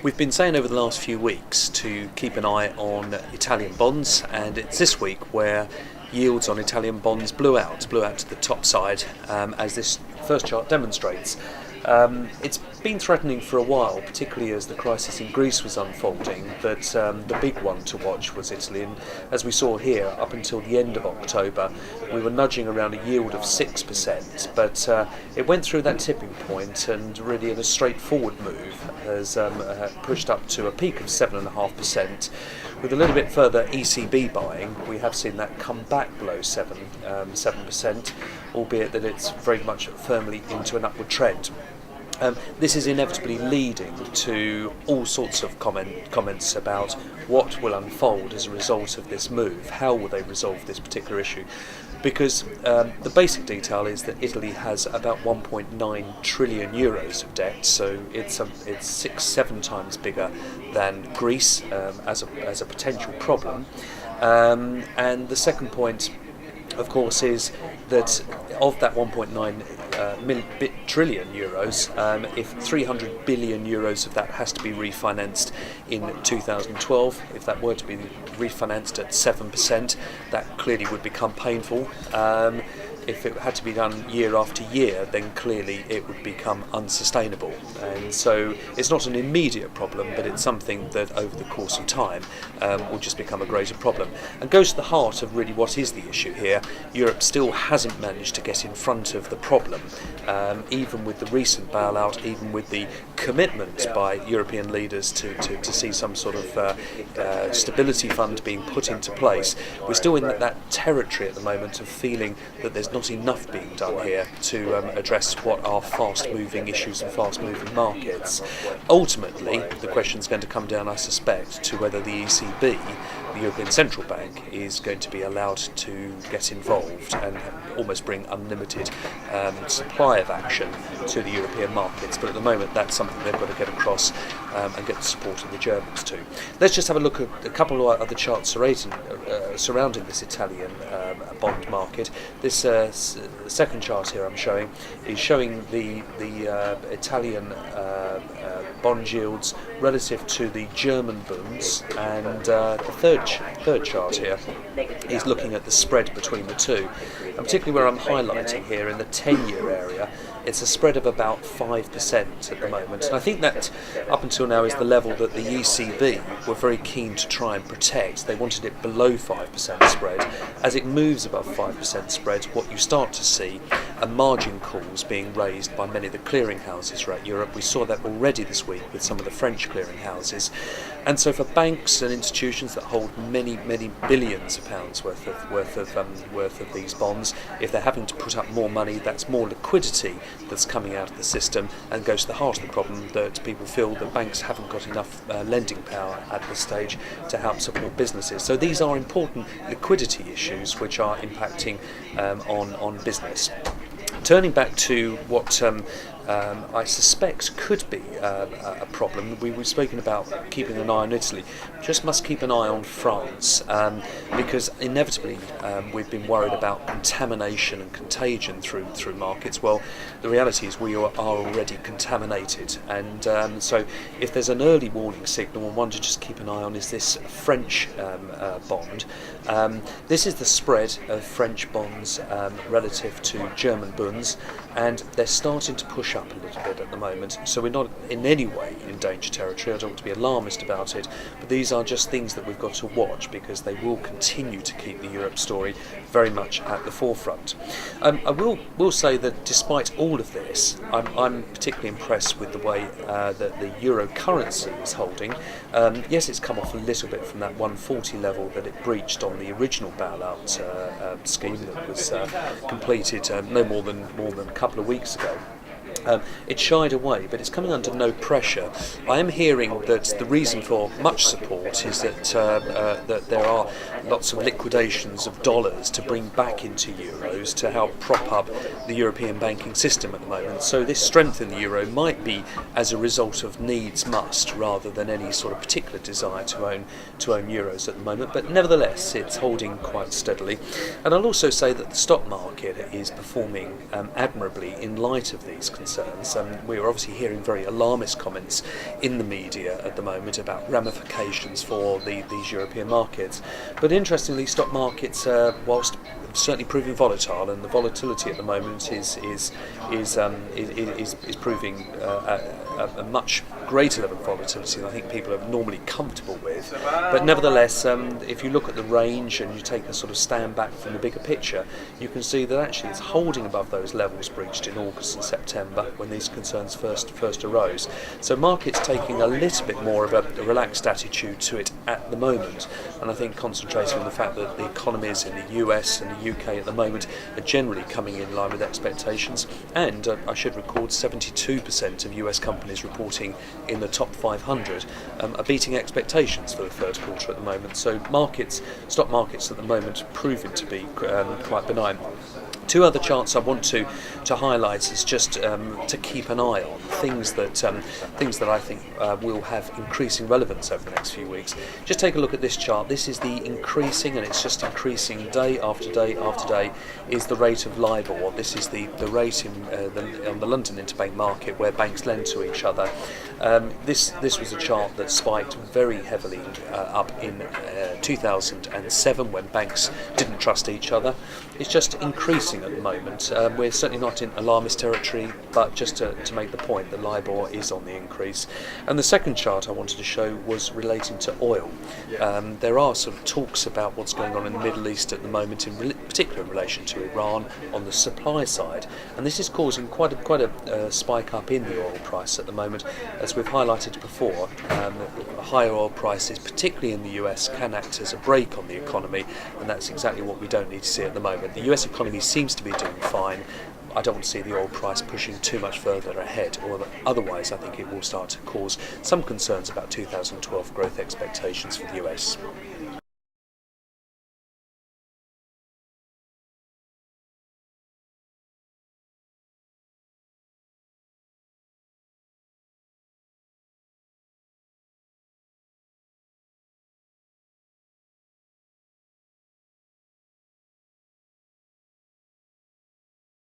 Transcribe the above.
We've been saying over the last few weeks to keep an eye on Italian bonds, and it's this week where yields on Italian bonds blew out to the top side, as this first chart demonstrates. It's been threatening for a while, particularly as the crisis in Greece was unfolding, but the big one to watch was Italy, and as we saw here, up until the end of October, we were nudging around a yield of 6%, but it went through that tipping point and really in a straightforward move has pushed up to a peak of 7.5%. With a little bit further ECB buying, we have seen that come back below 7%, albeit that it's very much firmly into an upward trend. This is inevitably leading to all sorts of comments about what will unfold as a result of this move. How will they resolve this particular issue? Because the basic detail is that Italy has about 1.9 trillion euros of debt, so it's 6-7 times bigger than Greece as a potential problem. And the second point, of course, is that of that 1.9 trillion euros, if 300 billion euros of that has to be refinanced in 2012, if that were to be refinanced at 7%, that clearly would become painful. If it had to be done year after year, then clearly it would become unsustainable. And so it's not an immediate problem, but it's something that over the course of time will just become a greater problem. And goes to the heart of really what is the issue here. Europe still hasn't managed to get in front of the problem, even with the recent bailout, even with the commitment by European leaders to see some sort of stability fund being put into place. We're still in that territory at the moment of feeling that there's not enough being done here to address what are fast-moving issues and fast-moving markets. Ultimately, the question is going to come down, I suspect, to whether the ECB, the European Central Bank, is going to be allowed to get involved and almost bring unlimited supply of action to the European markets. But at the moment, that's something they've got to get across and get the support of the Germans too. Let's just have a look at a couple of other charts surrounding this Italian bond market. This second chart here I'm showing is showing the Italian bond yields relative to the German bonds, and the third chart here is looking at the spread between the two. And particularly where I'm highlighting here in the 10-year area, it's a spread of about 5% at the moment. And I think that up until now is the level that the ECB were very keen to try and protect. They wanted it below 5% spread. As it moves above 5% spread, what you start to see are margin calls being raised by many of the clearing houses throughout Europe. We saw that already this week with some of the French clearing houses. And so for banks and institutions that hold many billions of pounds worth of these bonds, if they're having to put up more money, that's more liquidity that's coming out of the system, and goes to the heart of the problem that people feel that banks haven't got enough lending power at this stage to help support businesses. So these are important liquidity issues which are impacting on business. Turning back to what I suspect could be a problem. We've spoken about keeping an eye on Italy. Just must keep an eye on France, because inevitably we've been worried about contamination and contagion through markets. Well, the reality is we are already contaminated, and so if there's an early warning signal and one to just keep an eye on is this French bond. This is the spread of French bonds relative to German bonds, and they're starting to push up a little bit at the moment, so we're not in any way in danger territory. I don't want to be alarmist about it, but these are just things that we've got to watch because they will continue to keep the Europe story very much at the forefront. I will say that despite all of this, I'm particularly impressed with the way that the euro currency is holding. Yes, it's come off a little bit from that 140 level that it breached on the original bailout scheme that was completed no more than a couple of weeks ago. It shied away, but it's coming under no pressure. I am hearing that the reason for much support is that there are lots of liquidations of dollars to bring back into euros to help prop up the European banking system at the moment. So this strength in the euro might be as a result of needs must rather than any sort of particular desire to own euros at the moment. But nevertheless, it's holding quite steadily. And I'll also say that the stock market is performing admirably in light of these concerns. concerns. We are obviously hearing very alarmist comments in the media at the moment about ramifications for these European markets. But interestingly, stock markets, whilst certainly proving volatile, and the volatility at the moment is proving a much greater level of volatility than I think people are normally comfortable with. But nevertheless, if you look at the range and you take a sort of stand back from the bigger picture, you can see that actually it's holding above those levels breached in August and September when these concerns first arose. So markets taking a little bit more of a relaxed attitude to it at the moment, and I think concentrating on the fact that the economies in the US and the UK at the moment are generally coming in line with expectations, and I should record 72% of US companies reporting in the top 500 are beating expectations for the third quarter at the moment. So stock markets at the moment proving to be quite benign. Two other charts I want to highlight is just to keep an eye on things that I think will have increasing relevance over the next few weeks. Just take a look at this chart. This is the increasing, and it's just increasing day after day after day, is the rate of LIBOR. This is the rate on the London interbank market where banks lend to each other. This was a chart that spiked very heavily up in 2007 when banks didn't trust each other. It's just increasing at the moment. We're certainly not in alarmist territory, but just to make the point, the LIBOR is on the increase. And the second chart I wanted to show was relating to oil. There are sort of talks about what's going on in the Middle East at the moment, in particular in relation to Iran on the supply side, and this is causing quite a spike up in the oil price at the moment. As we've highlighted before, higher oil prices, particularly in the US, can act as a brake on the economy, and that's exactly what we don't need to see at the moment. The US economy seems to be doing fine. I don't want to see the oil price pushing too much further ahead, or otherwise I think it will start to cause some concerns about 2012 growth expectations for the US.